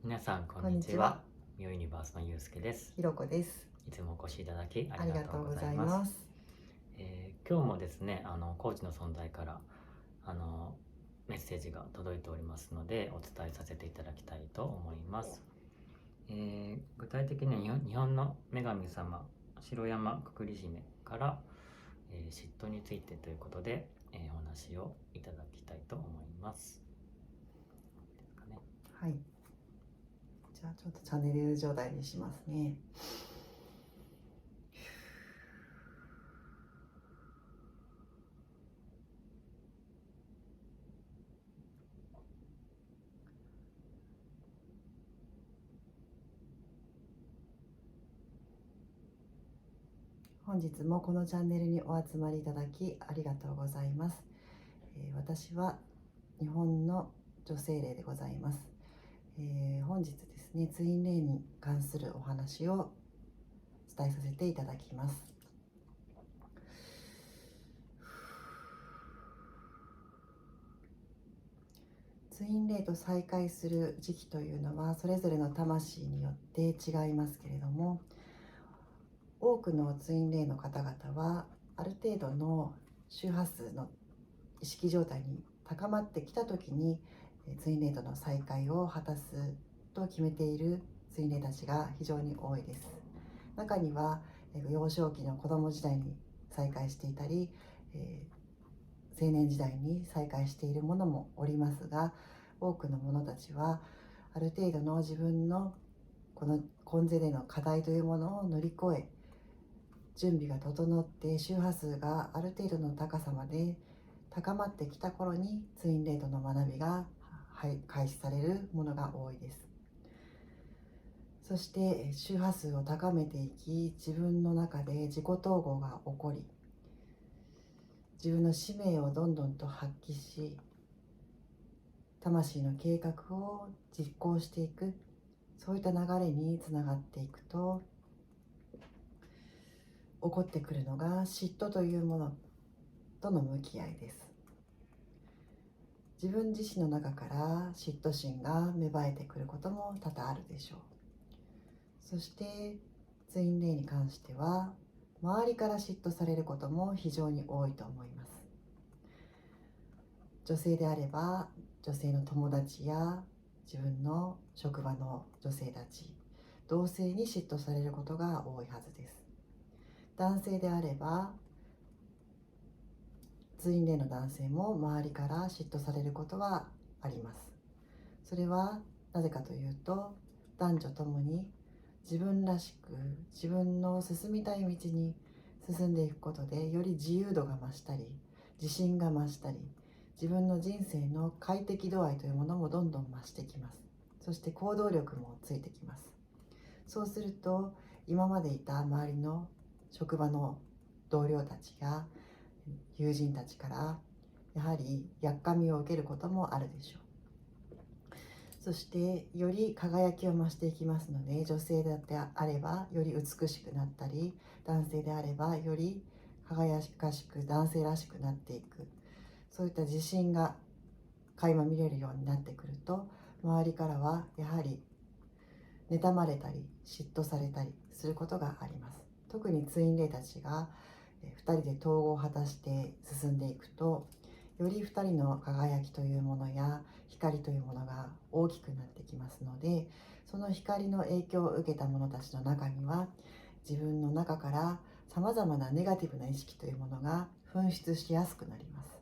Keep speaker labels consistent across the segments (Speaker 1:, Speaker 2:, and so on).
Speaker 1: 皆さんこ
Speaker 2: こん
Speaker 1: んにちは。
Speaker 2: にちは。
Speaker 1: ミオユニバースのゆうすけです。
Speaker 2: ひろこです。
Speaker 1: いつもお越しいただきあ
Speaker 2: あり
Speaker 1: りがとう
Speaker 2: がとうござ
Speaker 1: ございます。
Speaker 2: います。
Speaker 1: 今日もですね、コーチの存在からメッセージが届いておりますので、お伝えさせていただきたいと思います。具体的には日本の女神様、城山くくり姫から、嫉妬についてということで、お話をいただきたいと思います。ですかね。
Speaker 2: はい。じゃあちょっとチャンネル状態にしますね。本日もこのチャンネルにお集まりいただきありがとうございます。私は日本の女性霊でございます。本日ですね、ツイン霊に関するお話を伝えさせていただきます。ツイン霊と再会する時期というのはそれぞれの魂によって違いますけれども、多くのツイン霊の方々はある程度の周波数の意識状態に高まってきた時にツイン霊との再会を果たすと決めているツイン霊たちが非常に多いです。中には幼少期の子供時代に再会していたり、青年時代に再会しているものもおりますが、多くの者たちはある程度の自分のこの今世での課題というものを乗り越え、準備が整って周波数がある程度の高さまで高まってきた頃にツインレートの学びが開始されるものが多いです。そして周波数を高めていき、自分の中で自己統合が起こり、自分の使命をどんどんと発揮し、魂の計画を実行していく、そういった流れにつながっていくと、起こってくるのが嫉妬というものとの向き合いです。自分自身の中から嫉妬心が芽生えてくることも多々あるでしょう。そしてツインレイに関しては周りから嫉妬されることも非常に多いと思います。女性であれば女性の友達や自分の職場の女性たち、同性に嫉妬されることが多いはずです。男性であればツインレイの男性も周りから嫉妬されることはあります。それはなぜかというと、男女ともに自分らしく自分の進みたい道に進んでいくことで、より自由度が増したり自信が増したり、自分の人生の快適度合いというものもどんどん増してきます。そして行動力もついてきます。そうすると今までいた周りの職場の同僚たちや友人たちからやはりやっかみを受けることもあるでしょう。そしてより輝きを増していきますので、女性であればより美しくなったり、男性であればより輝かしく男性らしくなっていく、そういった自信が垣間見れるようになってくると、周りからはやはり妬まれたり嫉妬されたりすることがあります。特にツインレイたちが2人で統合を果たして進んでいくと、より2人の輝きというものや光というものが大きくなってきますので、その光の影響を受けた者たちの中には、自分の中からさまざまなネガティブな意識というものが噴出しやすくなります。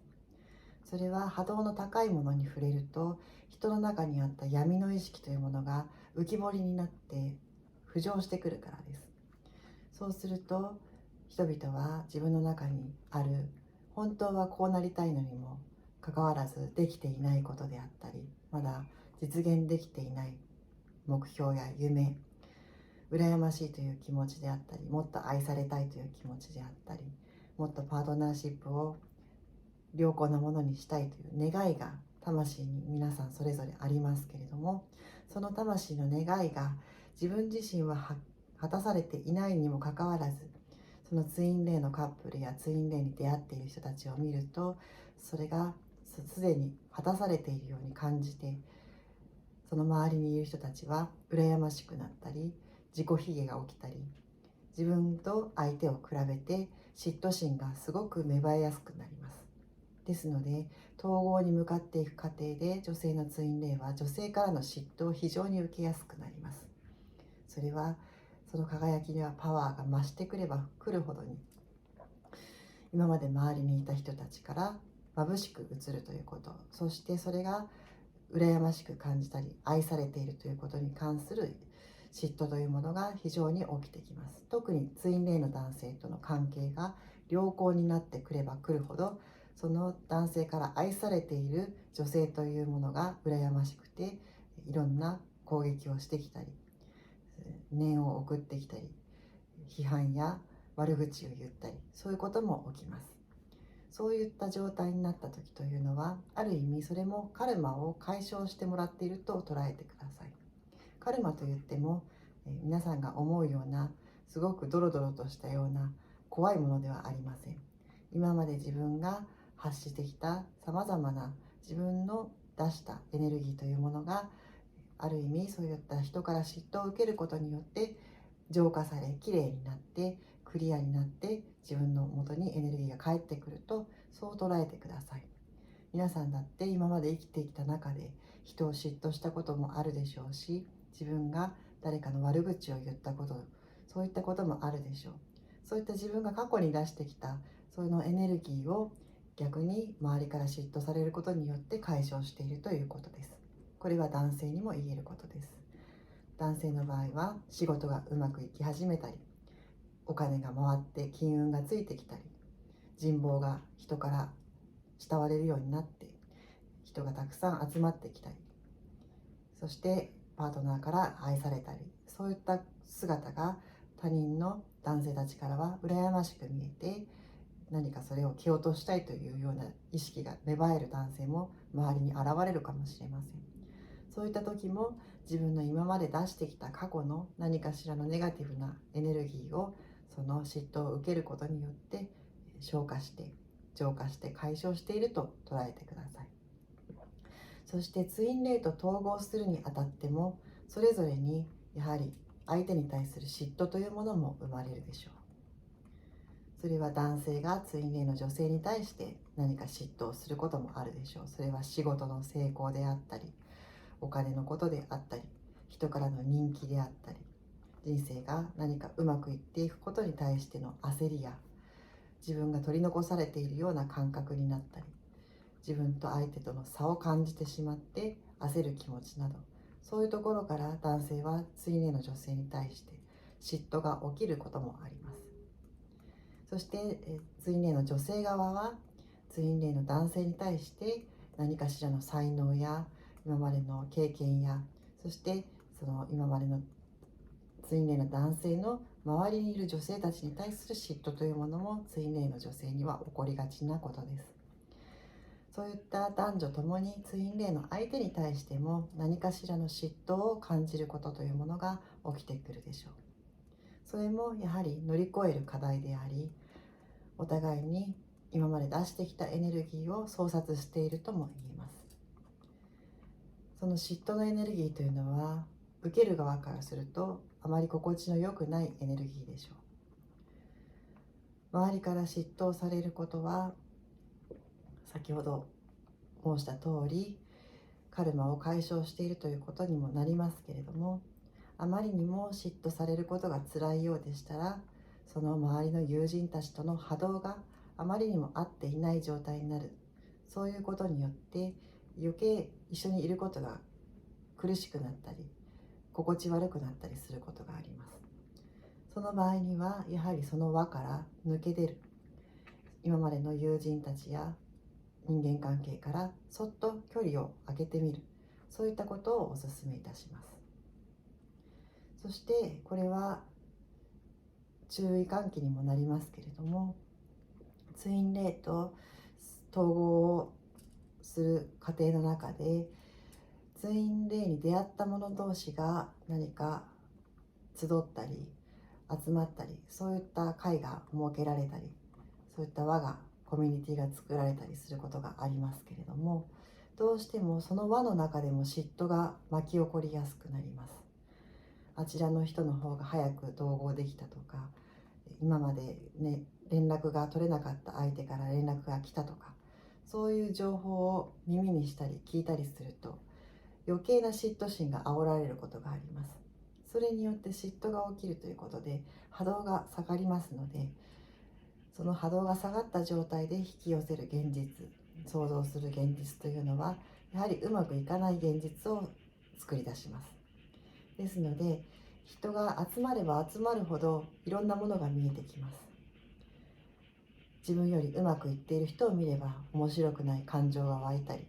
Speaker 2: それは波動の高いものに触れると、人の中にあった闇の意識というものが浮き彫りになって浮上してくるからです。そうすると人々は自分の中にある本当はこうなりたいのにもかかわらずできていないことであったり、まだ実現できていない目標や夢、羨ましいという気持ちであったり、もっと愛されたいという気持ちであったり、もっとパートナーシップを良好なものにしたいという願いが魂に皆さんそれぞれありますけれども、その魂の願いが自分自身は果たされていないにもかかわらず、そのツインレイのカップルやツインレイに出会っている人たちを見ると、それがすでに果たされているように感じて、その周りにいる人たちは羨ましくなったり、自己卑下が起きたり、自分と相手を比べて嫉妬心がすごく芽生えやすくなります。ですので、統合に向かっていく過程で女性のツインレイは女性からの嫉妬を非常に受けやすくなります。それはその輝きにはパワーが増してくればくるほどに、今まで周りにいた人たちから眩しく映るということ、そしてそれが羨ましく感じたり愛されているということに関する嫉妬というものが非常に起きてきます。特にツインレイの男性との関係が良好になってくればくるほど、その男性から愛されている女性というものが羨ましくて、いろんな攻撃をしてきたり、念を送ってきたり、批判や悪口を言ったり、そういうことも起きます。そういった状態になった時というのは、ある意味それもカルマを解消してもらっていると捉えてください。カルマといっても、皆さんが思うようなすごくドロドロとしたような怖いものではありません。今まで自分が発してきたさまざまな自分の出したエネルギーというものが、ある意味そういった人から嫉妬を受けることによって浄化され、きれいになってクリアになって、自分の元にエネルギーが返ってくると、そう捉えてください。皆さんだって今まで生きてきた中で人を嫉妬したこともあるでしょうし、自分が誰かの悪口を言ったこと、そういったこともあるでしょう。そういった自分が過去に出してきたそのエネルギーを逆に周りから嫉妬されることによって解消しているということです。これは男性にも言えることです。男性の場合は仕事がうまくいき始めたり、お金が回って金運がついてきたり、人望が人から慕われるようになって人がたくさん集まってきたり、そしてパートナーから愛されたり、そういった姿が他人の男性たちからは羨ましく見えて、何かそれを蹴落としたいというような意識が芽生える男性も周りに現れるかもしれません。そういった時も自分の今まで出してきた過去の何かしらのネガティブなエネルギーを、その嫉妬を受けることによって消化して浄化して解消していると捉えてください。そしてツインレイと統合するにあたっても、それぞれにやはり相手に対する嫉妬というものも生まれるでしょう。それは男性がツインレイの女性に対して何か嫉妬をすることもあるでしょう。それは仕事の成功であったり、お金のことであったり、人からの人気であったり、人生が何かうまくいっていくことに対しての焦りや、自分が取り残されているような感覚になったり、自分と相手との差を感じてしまって焦る気持ちなど、そういうところから男性はツインレイの女性に対して嫉妬が起きることもあります。そしてツインレイの女性側はツインレイの男性に対して何かしらの才能や今までの経験や、そしてその今までのツインレイの男性の周りにいる女性たちに対する嫉妬というものもツインレイの女性には起こりがちなことです。そういった男女ともにツインレイの相手に対しても何かしらの嫉妬を感じることというものが起きてくるでしょう。それもやはり乗り越える課題であり、お互いに今まで出してきたエネルギーを創殺しているとも言えます。その嫉妬のエネルギーというのは受ける側からするとあまり心地の良くないエネルギーでしょう。周りから嫉妬されることは先ほど申した通りカルマを解消しているということにもなりますけれども、あまりにも嫉妬されることが辛いようでしたら、その周りの友人たちとの波動があまりにも合っていない状態になる。そういうことによって余計一緒にいることが苦しくなったり心地悪くなったりすることがあります。その場合にはやはりその輪から抜け出る、今までの友人たちや人間関係からそっと距離を空けてみる、そういったことをお勧めいたします。そしてこれは注意喚起にもなりますけれども、ツインレイと統合をする過程の中でツインレイに出会った者同士が何か集ったり集まったり、そういった会が設けられたり、そういった輪がコミュニティが作られたりすることがありますけれども、どうしてもその輪の中でも嫉妬が巻き起こりやすくなります。あちらの人の方が早く統合できたとか、今までね、連絡が取れなかった相手から連絡が来たとか、そういう情報を耳にしたり聞いたりすると、余計な嫉妬心が煽られることがあります。それによって嫉妬が起きるということで波動が下がりますので、その波動が下がった状態で引き寄せる現実、想像する現実というのは、やはりうまくいかない現実を作り出します。ですので、人が集まれば集まるほどいろんなものが見えてきます。自分よりうまくいっている人を見れば面白くない感情が湧いたり、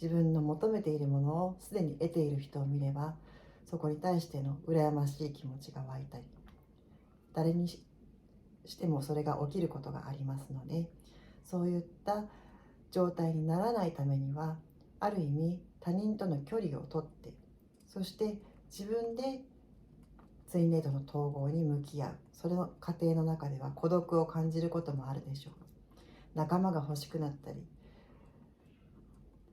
Speaker 2: 自分の求めているものをすでに得ている人を見れば、そこに対しての羨ましい気持ちが湧いたり、誰にしてもそれが起きることがありますので、そういった状態にならないためには、ある意味他人との距離をとって、そして自分でツインレートの統合に向き合う。それの過程の中では孤独を感じることもあるでしょう。仲間が欲しくなったり、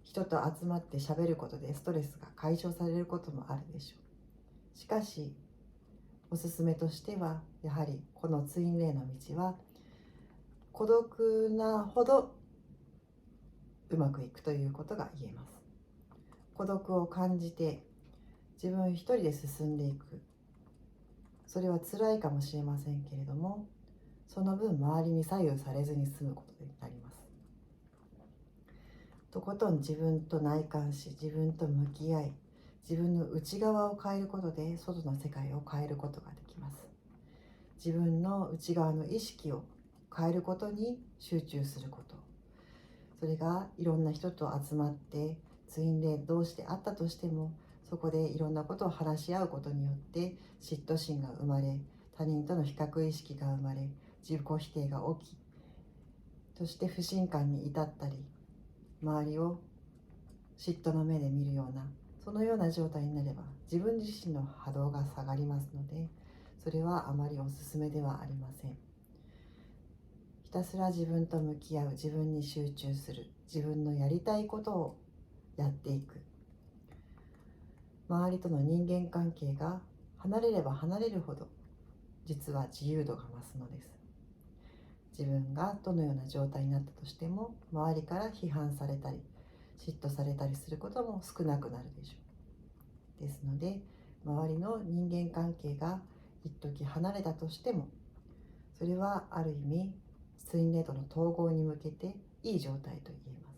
Speaker 2: 人と集まってしゃべることでストレスが解消されることもあるでしょう。しかしおすすめとしては、やはりこのツインレイの道は孤独なほどうまくいくということが言えます。孤独を感じて自分一人で進んでいく、それは辛いかもしれませんけれども、その分周りに左右されずに済むことになります。とことん自分と内観し、自分と向き合い、自分の内側を変えることで外の世界を変えることができます。自分の内側の意識を変えることに集中すること、それがいろんな人と集まってツインレイ同士であったとしても、そこでいろんなことを話し合うことによって嫉妬心が生まれ、他人との比較意識が生まれ、自己否定が起き、そして不信感に至ったり、周りを嫉妬の目で見るような、そのような状態になれば自分自身の波動が下がりますので、それはあまりおすすめではありません。ひたすら自分と向き合う、自分に集中する、自分のやりたいことをやっていく。周りとの人間関係が離れれば離れるほど、実は自由度が増すのです。自分がどのような状態になったとしても、周りから批判されたり嫉妬されたりすることも少なくなるでしょう。ですので、周りの人間関係が一時離れたとしても、それはある意味ツインレイとの統合に向けていい状態と言えま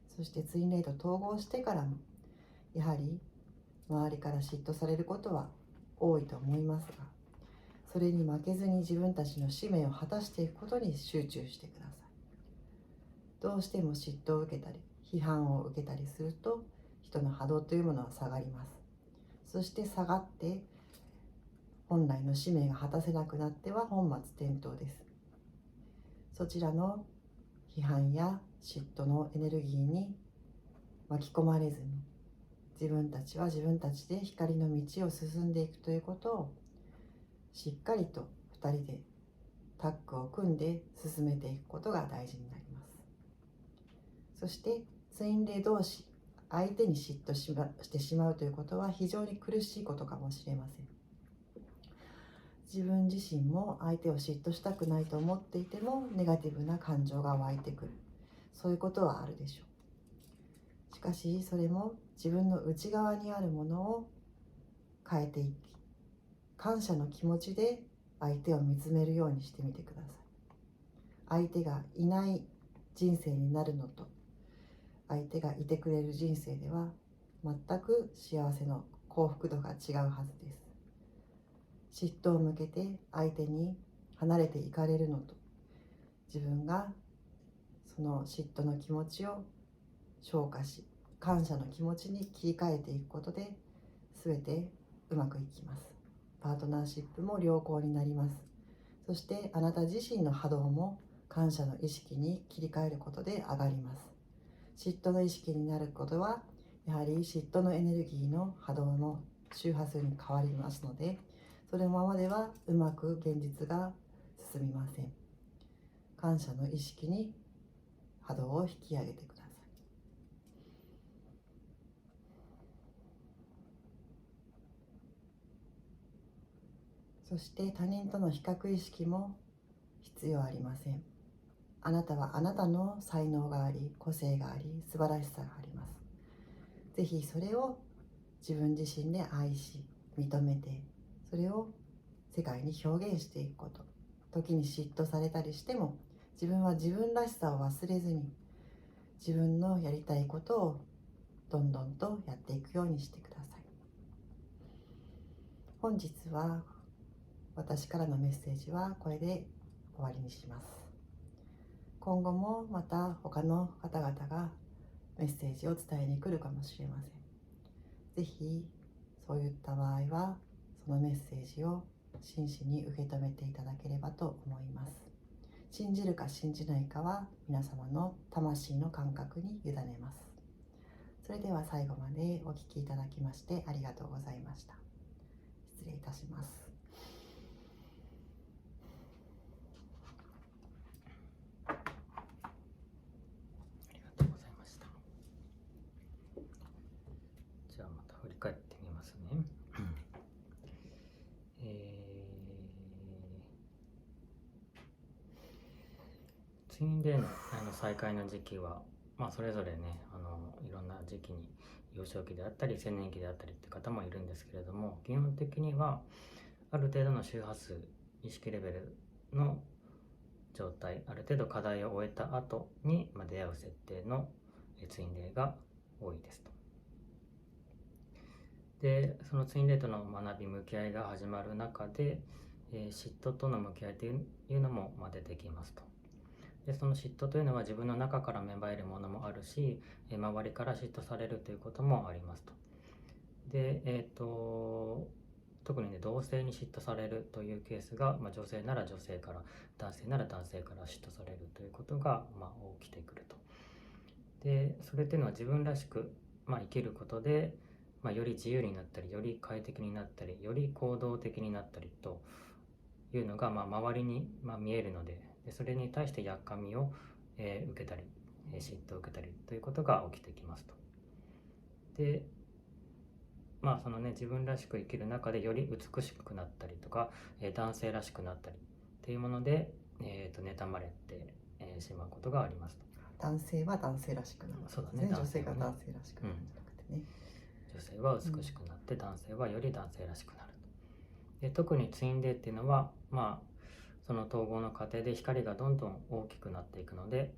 Speaker 2: す。そしてツインレイと統合してからも、やはり周りから嫉妬されることは多いと思いますが、それに負けずに自分たちの使命を果たしていくことに集中してください。どうしても嫉妬を受けたり批判を受けたりすると、人の波動というものは下がります。そして下がって本来の使命が果たせなくなっては本末転倒です。そちらの批判や嫉妬のエネルギーに巻き込まれずに、自分たちは自分たちで光の道を進んでいくということをしっかりと2人でタッグを組んで進めていくことが大事になります。そしてツインレイ同士、相手に嫉妬してしまうということは非常に苦しいことかもしれません。自分自身も相手を嫉妬したくないと思っていても、ネガティブな感情が湧いてくる、そういうことはあるでしょう。しかしそれも自分の内側にあるものを変えていき、感謝の気持ちで相手を見つめるようにしてみてください。相手がいない人生になるのと、相手がいてくれる人生では全く幸せの幸福度が違うはずです。嫉妬を向けて相手に離れていかれるのと、自分がその嫉妬の気持ちを消化し、感謝の気持ちに切り替えていくことで全てうまくいきます。パートナーシップも良好になります。そしてあなた自身の波動も感謝の意識に切り替えることで上がります。嫉妬の意識になることは、やはり嫉妬のエネルギーの波動の周波数に変わりますので、そのままではうまく現実が進みません。感謝の意識に波動を引き上げてください。そして他人との比較意識も必要ありません。あなたはあなたの才能があり、個性があり、素晴らしさがあります。ぜひそれを自分自身で愛し、認めて、それを世界に表現していくこと。時に嫉妬されたりしても、自分は自分らしさを忘れずに、自分のやりたいことをどんどんとやっていくようにしてください。本日は私からのメッセージはこれで終わりにします。今後もまた他の方々がメッセージを伝えに来るかもしれません。ぜひそういった場合はそのメッセージを真摯に受け止めていただければと思います。信じるか信じないかは皆様の魂の感覚に委ねます。それでは最後までお聞きいただきましてありがとうございました。失礼いたします。
Speaker 1: ありがとうございました。じゃあまた振り返ってみますね。ツインレイの再開の時期は、それぞれねいろんな時期に幼少期であったり青年期であったりって方もいるんですけれども、基本的にはある程度の周波数意識レベルの状態、ある程度課題を終えた後に、出会う設定のツインレイが多いですと。でそのツインレイとの学び向き合いが始まる中で、嫉妬との向き合いというのも出てきますと。でその嫉妬というのは自分の中から芽生えるものもあるし、周りから嫉妬されるということもありますと。で、特にね同性に嫉妬されるというケースが、女性なら女性から、男性なら男性から嫉妬されるということが、起きてくると。でそれっていうのは自分らしく、生きることで、より自由になったり、より快適になったり、より行動的になったりというのが、周りに、見えるので、それに対してやっかみを、受けたり、嫉妬を受けたりということが起きてきますと。でそのね、自分らしく生きる中でより美しくなったりとか、男性らしくなったりっていうもので、妬まれて、しまうことがありますと。
Speaker 2: 男性は男性らしくなる、
Speaker 1: そうだね、
Speaker 2: 女性が男性らしくなるんじゃなくてね、
Speaker 1: 女性は美しくなって、男性はより男性らしくなると。で特にツインレイっていうのは、その統合の過程で光がどんどん大きくなっていくので、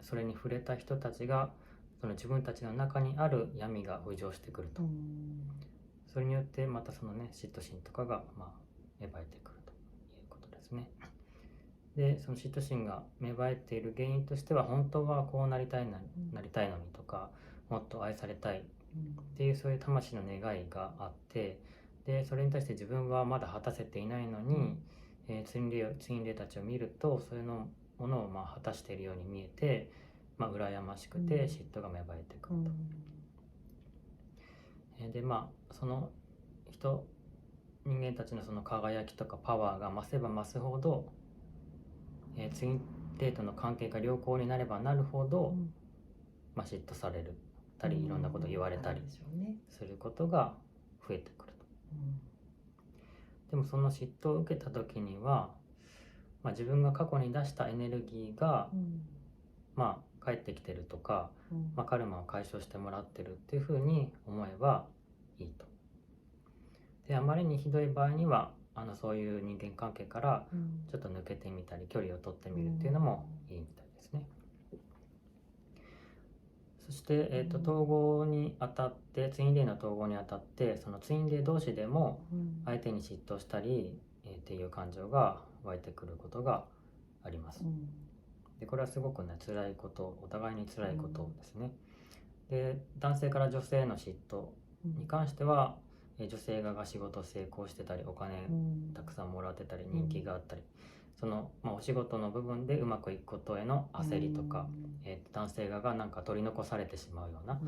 Speaker 1: それに触れた人たちがその自分たちの中にある闇が浮上してくると。それによってまたそのね嫉妬心とかが芽生えてくるということですね。でその嫉妬心が芽生えている原因としては、本当はこうなりたいのにとか、もっと愛されたいっていう、そういう魂の願いがあって、でそれに対して自分はまだ果たせていないのに、ツインレイたちを見るとそういうものを果たしているように見えて、羨ましくて嫉妬が芽生えてくると。でその人間たちのその輝きとかパワーが増せば増すほど、ツインレイとの関係が良好になればなるほど、嫉妬されるたり、いろんなこと言われたりすることが増えてくると。でもその嫉妬を受けた時には、自分が過去に出したエネルギーが、返ってきてるとか、カルマを解消してもらってるっていうふうに思えばいいと。であまりにひどい場合にはそういう人間関係からちょっと抜けてみたり、距離を取ってみるっていうのもいいみたいですね。そして、統合にあたって、ツインレイの統合にあたって、そのツインレイ同士でも相手に嫉妬したり、っていう感情が湧いてくることがあります。でこれはすごくね辛いこと、お互いに辛いことですね。で男性から女性への嫉妬に関しては、女性側が仕事成功してたり、お金たくさんもらってたり、人気があったり、その、お仕事の部分でうまくいくことへの焦りとか、男性側がなんか取り残されてしまうような、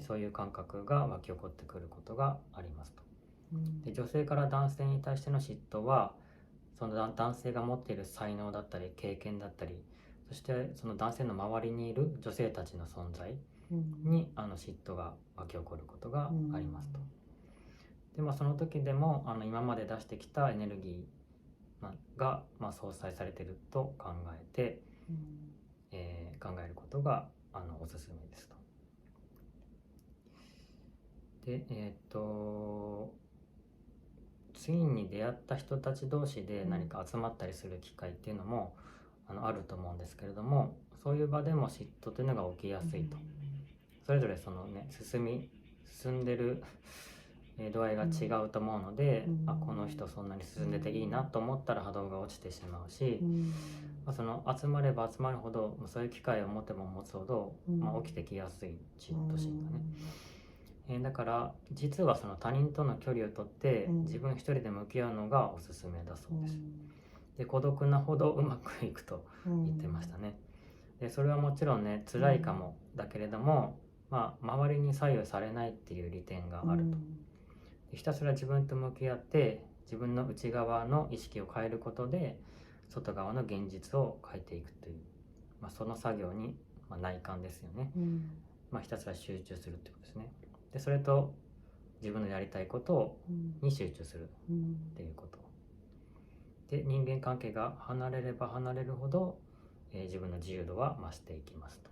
Speaker 1: そういう感覚が湧き起こってくることがありますと。で女性から男性に対しての嫉妬は、その男性が持っている才能だったり経験だったり、そしてその男性の周りにいる女性たちの存在に、嫉妬が湧き起こることがありますと。で、その時でも今まで出してきたエネルギーが、相殺されていると考えて、考えることがおすすめですと。で、ついに出会った人たち同士で何か集まったりする機会っていうのも、あると思うんですけれども、そういう場でも嫉妬というのが起きやすいと。それぞれそのね進んでる度合いが違うと思うので、この人そんなに進んでていいなと思ったら波動が落ちてしまうし、その集まれば集まるほどそういう機会を持てば持つほど、起きてきやすい嫉妬心がね、だから実はその他人との距離をとって自分一人で向き合うのがおすすめだそうです。で、孤独なほどうまくいくと言ってましたね。で、それはもちろんね辛いかもだけれども、周りに左右されないっていう利点があると。で、ひたすら自分と向き合って自分の内側の意識を変えることで外側の現実を変えていくという、その作業に、内観ですよね、ひたすら集中するってことですね。で、それと自分のやりたいことに集中するっていうことで、人間関係が離れれば離れるほど、自分の自由度は増していきますと。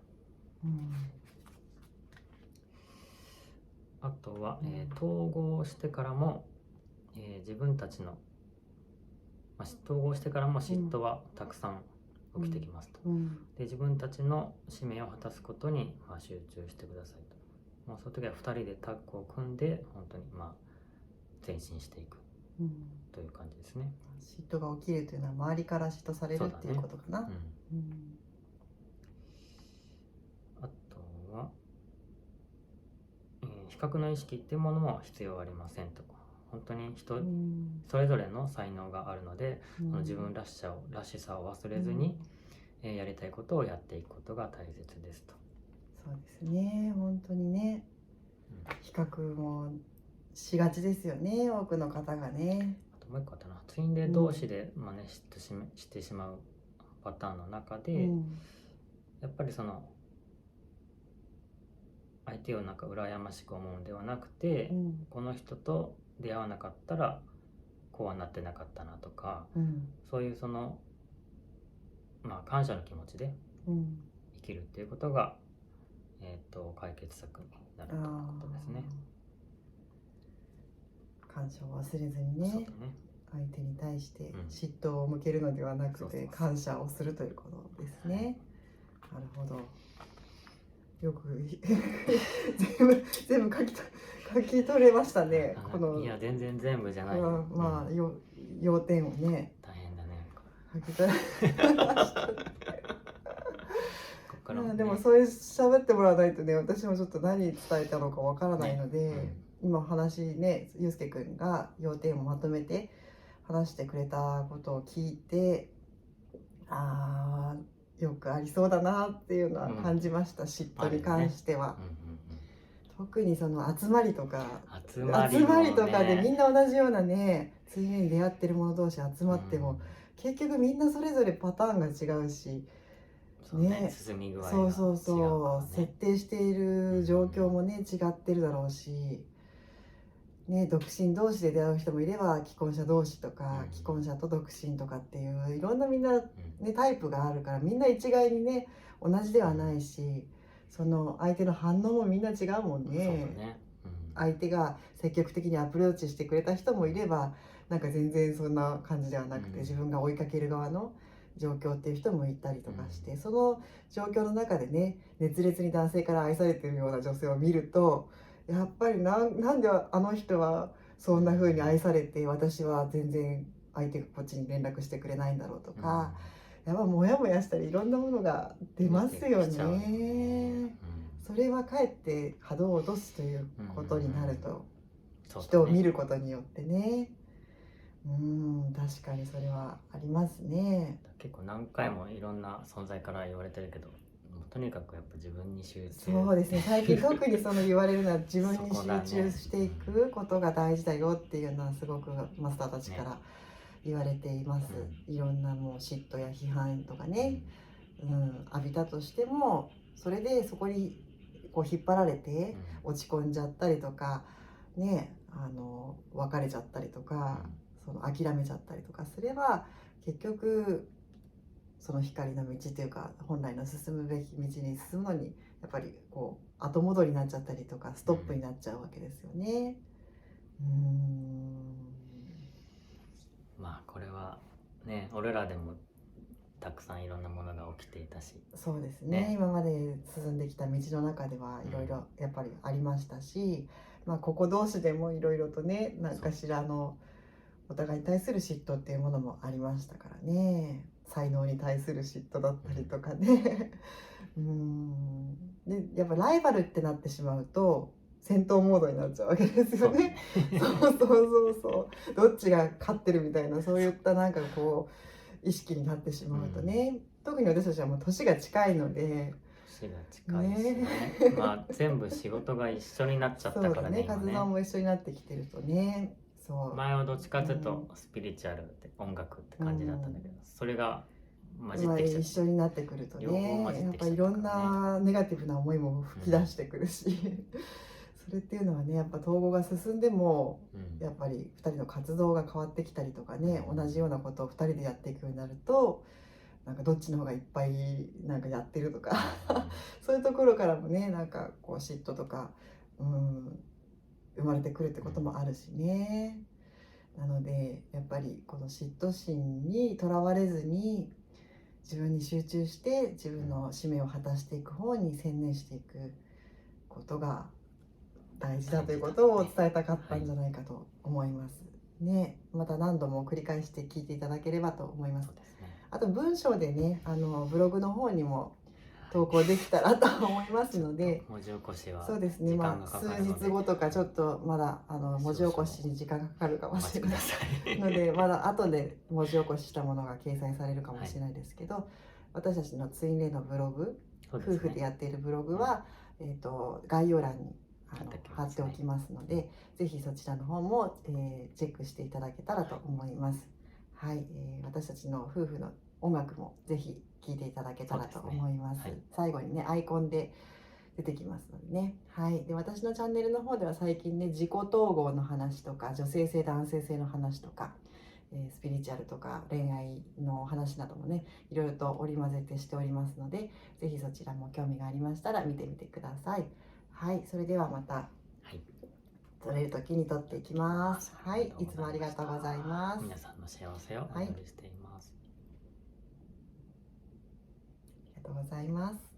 Speaker 1: あとは、統合してからも、自分たちの、統合してからも嫉妬はたくさん起きてきますと。で、自分たちの使命を果たすことに、集中してくださいと。もうその時は2人でタッグを組んで本当に前進していくという感じですね。
Speaker 2: 嫉妬が起きるというのは周りから嫉妬されるっていうことかな。
Speaker 1: あとは、比較の意識っていうものも必要ありませんと。本当に人それぞれの才能があるので、その自分らしさを忘れずに、やりたいことをやっていくことが大切ですと。
Speaker 2: そうですね、本当にね、比較もしがちですよね、多くの方がね。
Speaker 1: あともう一個あったな、ツインレイ同士で、してしまうパターンの中で、やっぱりその相手を羨ましく思うんではなくて、この人と出会わなかったらこうはなってなかったなとか、そういうその感謝の気持ちで生きるっていうことが、解決策になるということですね。
Speaker 2: 感謝を忘れずにね、相手に対して嫉妬を向けるのではなくて感謝をするということですね。なるほど。よく全部書き取れましたね。
Speaker 1: いや全然全部じゃない。
Speaker 2: 要点をね。
Speaker 1: 大変だね。
Speaker 2: 書き取れましたね。でもそういう喋ってもらわないとね、私もちょっと何伝えたのかわからないので、今話ね、ゆうすけくんが要点をまとめて話してくれたことを聞いて、よくありそうだなっていうのは感じました、嫉妬に関しては。特にその集まりとかでみんな同じようなね、ついに出会ってる者同士集まっても、結局みんなそれぞれパターンが違うし、
Speaker 1: 進み具合が
Speaker 2: 違うからね。設定している状況もね、違ってるだろうし、独身同士で出会う人もいれば既婚者同士とか、既婚者と独身とかっていういろんなみんな、タイプがあるから、みんな一概にね同じではないし、その相手の反応もみんな違うもんね。相手が積極的にアプローチしてくれた人もいれば、全然そんな感じではなくて、自分が追いかける側の状況っていう人もいたりとかして、その状況の中でね、熱烈に男性から愛されてるような女性を見ると、やっぱりなんであの人はそんな風に愛されて、私は全然相手がこっちに連絡してくれないんだろうとか、やっぱモヤモヤしたりいろんなものが出ますよね。それはかえって波動を落とすということになると、人を見ることによってね。確かにそれはありますね。
Speaker 1: 結構何回もいろんな存在から言われてるけど、とにかくやっぱ自分に集中。
Speaker 2: そうですね、最近特にその言われるのは自分に集中していくことが大事だよっていうのはすごくマスターたちから言われています。いろんなもう嫉妬や批判とかね、浴びたとしても、それでそこにこう引っ張られて落ち込んじゃったりとかね、別れちゃったりとか、その諦めちゃったりとかすれば、結局その光の道というか本来の進むべき道に進むのにやっぱりこう後戻りになっちゃったりとかストップになっちゃうわけですよね。
Speaker 1: まあこれはね、俺らでもたくさんいろんなものが起きていたし、
Speaker 2: そうですね、今まで進んできた道の中ではいろいろやっぱりありましたし、まあここ同士でもいろいろとね、何かしらのお互いに対する嫉妬っていうものもありましたからね。才能に対する嫉妬だったりとかね。でやっぱライバルってなってしまうと戦闘モードになっちゃうわけですよね。そうどっちが勝ってるみたいな、そういったなんかこう意識になってしまうとね、特に私たちはもう年が近いので。
Speaker 1: 年が近いしね、まあ全部仕事が一緒になっちゃったからね。
Speaker 2: 活動も一緒になってきてるとね。
Speaker 1: 前はどっちかというとスピリチュアルって音楽って感じだったんだけど、それが混じってきちゃって、
Speaker 2: 一緒になってくるとね、やっぱりいろんなネガティブな思いも吹き出してくるし、それっていうのはね、やっぱ統合が進んでも、やっぱり2人の活動が変わってきたりとかね、同じようなことを2人でやっていくようになると、なんかどっちの方がいっぱいなんかやってるとかそういうところからもね、なんかこう嫉妬とか、生まれてくるってこともあるしね。なのでやっぱりこの嫉妬心にとらわれずに自分に集中して自分の使命を果たしていく方に専念していくことが大事だということを伝えたかったんじゃないかと思いますね。また何度も繰り返して聞いていただければと思います。あと文章でね、ブログの方にも投稿できたらと思いますので、
Speaker 1: 文字起こしは
Speaker 2: そうですね、まあ数日後とかちょっとまだ文字起こしに時間がかかるかもしれないので、まだ後で文字起こししたものが掲載されるかもしれないですけど、私たちのツインレイのブログ、夫婦でやっているブログは、概要欄に貼っておきますので、ぜひそちらの方も、チェックしていただけたらと思います。はい、私たちの夫婦の音楽もぜひ聴いていただけたらと思います。最後にね、アイコンで出てきますのでね。はい。で、私のチャンネルの方では最近ね、自己統合の話とか、女性性、男性性の話とか、スピリチュアルとか恋愛の話などもね、いろいろと織り交ぜてしておりますので、ぜひそちらも興味がありましたら見てみてください。はい。それではまた、撮れる時に撮っていきます。はい。いつもありがとうございます。
Speaker 1: 皆さんの幸せをお祈りしています。
Speaker 2: ありがとうございます。